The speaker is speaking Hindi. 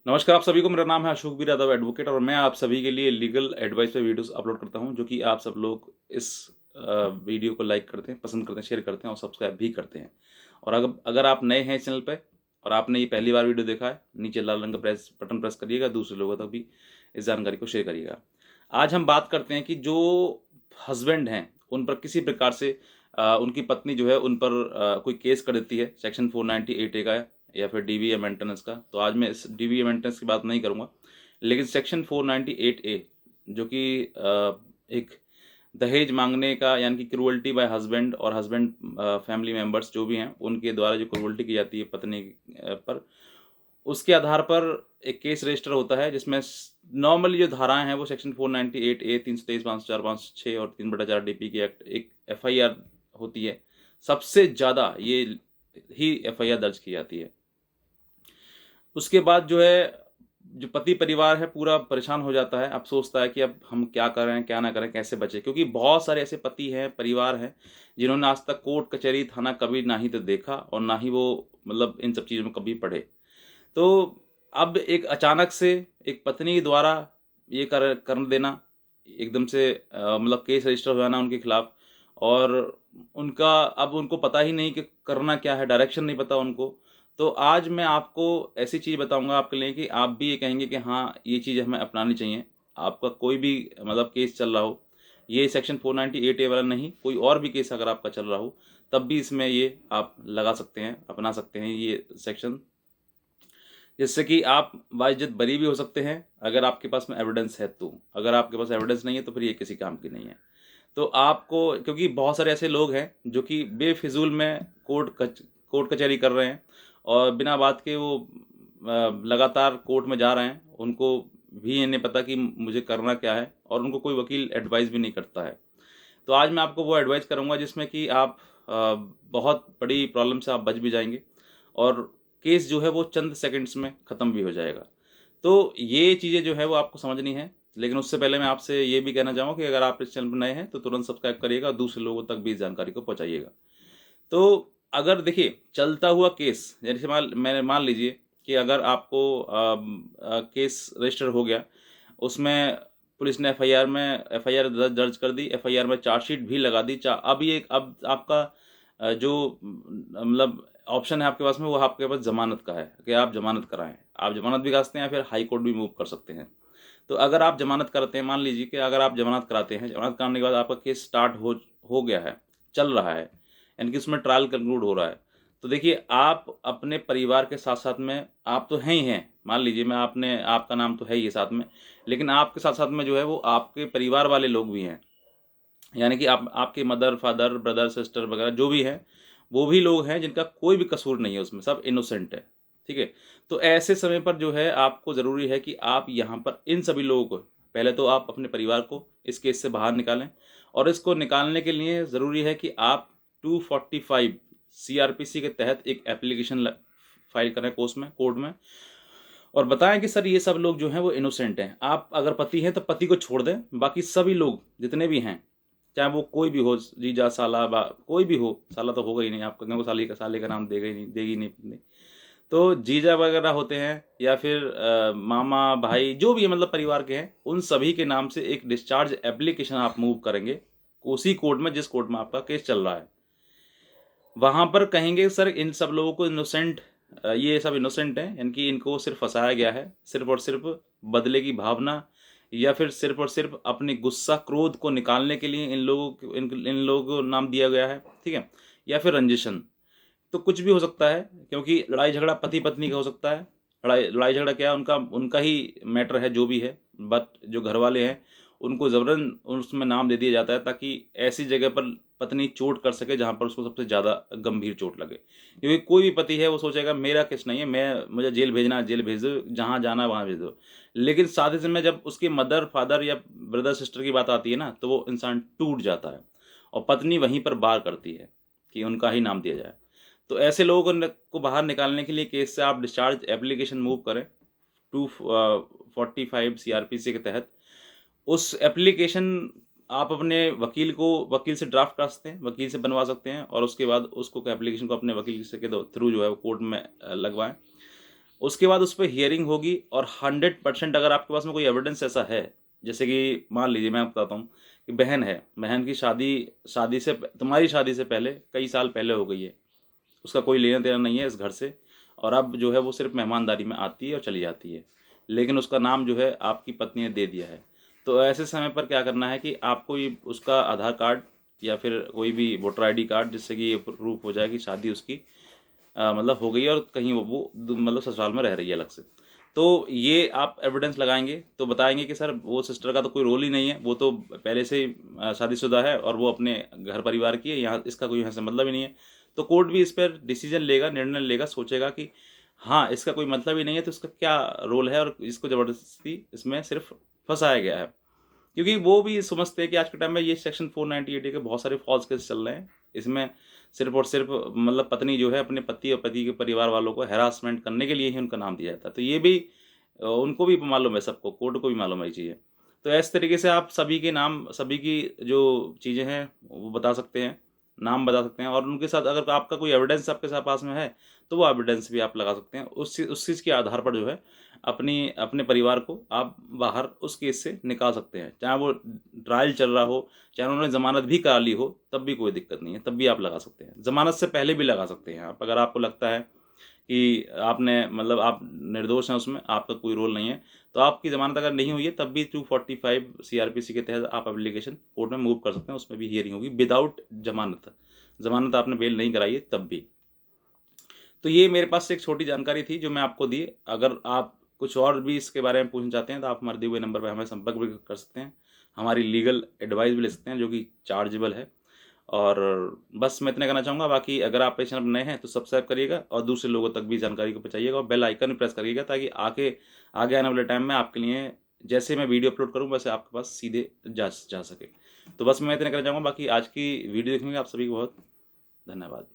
नमस्कार आप सभी को, मेरा नाम है अशोक यादव एडवोकेट और मैं आप सभी के लिए लीगल एडवाइस पे वीडियोस अपलोड करता हूं, जो कि आप सब लोग इस वीडियो को लाइक करते हैं, पसंद करते हैं, शेयर करते हैं और सब्सक्राइब भी करते हैं। और अगर अगर आप नए हैं इस चैनल पे और आपने ये पहली बार वीडियो देखा है, नीचे लाल रंग का बटन प्रेस करिएगा, दूसरे लोगों तक भी इस जानकारी को शेयर करिएगा। आज हम बात करते हैं कि जो हस्बैंड हैं उन पर किसी प्रकार से उनकी पत्नी जो है उन पर कोई केस कर देती है सेक्शन 498A का या फिर डीवीए मेंटेनेंस का। तो आज मैं इस डीवीए मेंटेनेंस की बात नहीं करूंगा, लेकिन सेक्शन 498A जो कि एक दहेज मांगने का, यानी कि क्रूअल्टी बाय हस्बैंड और हस्बैंड फैमिली मेंबर्स जो भी हैं उनके द्वारा जो क्रूअल्टी की जाती है पत्नी पर, उसके आधार पर एक केस रजिस्टर होता है, जिसमें नॉर्मली जो धाराएं हैं वो सेक्शन 498A, 323, 504, 506 और 3/4 डीपी की एक्ट एक एफआईआर होती है। सबसे ज़्यादा ये ही एफआईआर दर्ज की जाती है। उसके बाद जो है, जो पति परिवार है पूरा परेशान हो जाता है। अब सोचता है कि अब हम क्या करें, क्या ना करें, कैसे बचें, क्योंकि बहुत सारे ऐसे पति हैं, परिवार हैं, जिन्होंने आज तक कोर्ट कचहरी थाना कभी ना ही तो देखा और ना ही वो मतलब इन सब चीज़ों में कभी पढ़े। तो अब एक अचानक से एक पत्नी द्वारा ये कर देना, एकदम से मतलब केस रजिस्टर हो जाना उनके खिलाफ, और उनका अब उनको पता ही नहीं कि करना क्या है, डायरेक्शन नहीं पता उनको। तो आज मैं आपको ऐसी चीज़ बताऊंगा आपके लिए कि आप भी ये कहेंगे कि हाँ, ये चीज़ हमें अपनानी चाहिए। आपका कोई भी मतलब केस चल रहा हो, ये सेक्शन 498A वाला नहीं, कोई और भी केस अगर आपका चल रहा हो, तब भी इसमें ये आप लगा सकते हैं, अपना सकते हैं ये सेक्शन, जिससे कि आप बाइज्जत बरी भी हो सकते हैं अगर आपके पास में एविडेंस है तो। अगर आपके पास एविडेंस नहीं है तो फिर ये किसी काम की नहीं है। तो आपको, क्योंकि बहुत सारे ऐसे लोग हैं जो कि बेफिजूल में कोर्ट कचहरी कर रहे हैं और बिना बात के वो लगातार कोर्ट में जा रहे हैं, उनको भी ये नहीं पता कि मुझे करना क्या है, और उनको कोई वकील एडवाइस भी नहीं करता है। तो आज मैं आपको वो एडवाइस करूँगा जिसमें कि आप बहुत बड़ी प्रॉब्लम से आप बच भी जाएंगे और केस जो है वो चंद सेकंड्स में ख़त्म भी हो जाएगा। तो ये चीज़ें जो है वो आपको समझनी है, लेकिन उससे पहले मैं आपसे ये भी कहना चाहूँगा कि अगर आप इस चैनल पर नए हैं तो तुरंत सब्सक्राइब करिएगा और दूसरे लोगों तक भी इस जानकारी को पहुँचाइएगा। तो अगर देखिए चलता हुआ केस, जैसे मान लीजिए कि अगर आपको केस रजिस्टर हो गया, उसमें पुलिस ने एफआईआर दर्ज कर दी, एफआईआर में चार्जशीट भी लगा दी। अब आपका जो मतलब ऑप्शन है आपके पास में, वो आपके पास ज़मानत का है कि आप ज़मानत कराएँ। आप ज़मानत भी करा सकते हैं या फिर हाई कोर्ट भी मूव कर सकते हैं। तो अगर आप ज़मानत कराते हैं, मान लीजिए कि अगर आप ज़मानत कराते हैं, ज़मानत कराने के बाद आपका केस स्टार्ट हो गया है, चल रहा है, यानी कि उसमें ट्रायल कंक्लूड हो रहा है। तो देखिए, आप अपने परिवार के साथ-साथ में आप तो हैं ही हैं, मान लीजिए मैं आपने आपका नाम तो है ही है साथ में, लेकिन आपके साथ-साथ में जो है वो आपके परिवार वाले लोग भी हैं। यानी कि आप आपके मदर, फादर, ब्रदर, सिस्टर वगैरह जो भी हैं, वो भी लोग हैं जिनका कोई भी कसूर नहीं है उसमें, सब इनोसेंट है, ठीक है? तो ऐसे समय पर जो है आपको ज़रूरी है कि आप यहाँ पर इन सभी लोगों को, पहले तो आप अपने परिवार को इस केस से बाहर निकालें, और इसको निकालने के लिए ज़रूरी है कि आप 245 सीआरपीसी के तहत एक एप्लीकेशन फाइल करें कोर्ट में, और बताएं कि सर ये सब लोग जो हैं वो इनोसेंट हैं। आप अगर पति हैं तो पति को छोड़ दें, बाकी सभी लोग जितने भी हैं, चाहे वो कोई भी हो, जीजा, साला, कोई भी हो, साला तो होगा ही नहीं आपका, क्योंकि साले का नाम देगी नहीं पत्नी। तो जीजा वगैरह होते हैं या फिर मामा, भाई, जो भी है मतलब परिवार के हैं, उन सभी के नाम से एक डिस्चार्ज एप्लीकेशन आप मूव करेंगे उसी कोर्ट में जिस कोर्ट में आपका केस चल रहा है। वहाँ पर कहेंगे सर इन सब लोगों को इनोसेंट, ये सब इनोसेंट हैं, यानी कि इनको सिर्फ फंसाया गया है, सिर्फ और सिर्फ बदले की भावना, या फिर सिर्फ और सिर्फ अपने गुस्सा क्रोध को निकालने के लिए इन लोगों को नाम दिया गया है, ठीक है? या फिर रंजिशन। तो कुछ भी हो सकता है, क्योंकि लड़ाई झगड़ा पति पत्नी का हो सकता है। लड़ाई झगड़ा क्या है, उनका उनका ही मैटर है जो भी है, बट जो घर वाले हैं उनको ज़बरन उसमें नाम दे दिया जाता है, ताकि ऐसी जगह पर पत्नी चोट कर सके जहाँ पर उसको सबसे ज़्यादा गंभीर चोट लगे। क्योंकि कोई भी पति है वो सोचेगा मेरा केस नहीं है, मैं मुझे जेल भेजना है जेल भेज दो, जहाँ जाना है वहाँ भेज दो। लेकिन साथ ही समय जब उसके मदर फादर या ब्रदर सिस्टर की बात आती है ना, तो वो इंसान टूट जाता है और पत्नी वहीं पर बार करती है कि उनका ही नाम दिया जाए। तो ऐसे लोगों को बाहर निकालने के लिए केस से आप डिस्चार्ज एप्लीकेशन मूव करें 245 सीआरपीसी के तहत। उस एप्लीकेशन आप अपने वकील से ड्राफ्ट करा सकते हैं, वकील से बनवा सकते हैं, और उसके बाद उसको एप्लीकेशन को अपने वकील से के थ्रू जो है वो कोर्ट में लगवाएं। उसके बाद उस पे हियरिंग होगी और 100% अगर आपके पास में कोई एविडेंस ऐसा है, जैसे कि मान लीजिए मैं आपको बताता हूँ कि बहन है, बहन की शादी शादी से तुम्हारी शादी से पहले कई साल पहले हो गई है, उसका कोई लेना-देना नहीं है इस घर से और अब जो है वो सिर्फ़ मेहमानदारी में आती है और चली जाती है। लेकिन उसका नाम जो है आपकी पत्नी ने दे दिया है। तो ऐसे समय पर क्या करना है कि आपको ये उसका आधार कार्ड या फिर कोई भी वोटर आईडी कार्ड जिससे कि ये प्रूफ हो जाए कि शादी उसकी मतलब हो गई है और कहीं वो मतलब ससुराल में रह रही है अलग से। तो ये आप एविडेंस लगाएँगे तो बताएँगे कि सर वो सिस्टर का तो कोई रोल ही नहीं है, वो तो पहले से ही शादीशुदा है और वो अपने घर परिवार की है, यहाँ इसका कोई यहाँ से मतलब ही नहीं है। तो कोर्ट भी इस पर डिसीजन लेगा, निर्णय लेगा, सोचेगा कि हाँ, इसका कोई मतलब ही नहीं है तो इसका क्या रोल है और इसको ज़बरदस्ती इसमें सिर्फ़ फँसाया गया है। क्योंकि वो भी समझते हैं कि आज के टाइम में ये सेक्शन 498 के बहुत सारे फ़ॉल्स केस चल रहे हैं। इसमें सिर्फ़ और सिर्फ़ मतलब पत्नी जो है अपने पति और पति के परिवार वालों को हैरासमेंट करने के लिए ही उनका नाम दिया जाता है। तो ये भी उनको भी मालूम है सबको, कोर्ट को भी मालूम है ये चीज़ें। तो इस तरीके से आप सभी के नाम, सभी की जो चीज़ें हैं वो बता सकते हैं, नाम बता सकते हैं और उनके साथ अगर आपका कोई एविडेंस आपके साथ पास में है, तो वो एविडेंस भी आप लगा सकते हैं। उस चीज़ के आधार पर जो है अपनी अपने परिवार को आप बाहर उस केस से निकाल सकते हैं। चाहे वो ट्रायल चल रहा हो, चाहे उन्होंने ज़मानत भी करा ली हो, तब भी कोई दिक्कत नहीं है, तब भी आप लगा सकते हैं। ज़मानत से पहले भी लगा सकते हैं आप, अगर आपको लगता है कि आपने मतलब आप निर्दोष हैं उसमें, आपका कोई रोल नहीं है, तो आपकी ज़मानत अगर नहीं हुई है, तब भी 245 सीआरपीसी के तहत आप एप्लीकेशन कोर्ट में मूव कर सकते हैं, उसमें भी हियरिंग होगी विदाउट ज़मानत। ज़मानत आपने बेल नहीं कराई है, तब भी। तो ये मेरे पास से एक छोटी जानकारी थी जो मैं आपको दी। अगर आप कुछ और भी इसके बारे में पूछना चाहते हैं तो आप हमारे दिए हुए नंबर पे हमें संपर्क भी कर सकते हैं। हमारी लीगल एडवाइस भी ले सकते हैं जो कि चार्जेबल है। और बस मैं इतना कहना चाहूँगा, बाकी अगर आप इस चैनल पर नए हैं तो सब्सक्राइब करिएगा और दूसरे लोगों तक भी जानकारी को पहुँचाइएगा और बेल आइकन भी प्रेस करिएगा ताकि आगे आने वाले टाइम में आपके लिए जैसे मैं वीडियो अपलोड करूँ वैसे आपके पास सीधे जा सके। तो बस मैं इतना कहना चाहूँगा, बाकी आज की वीडियो देखने के लिए आप सभी को बहुत धन्यवाद।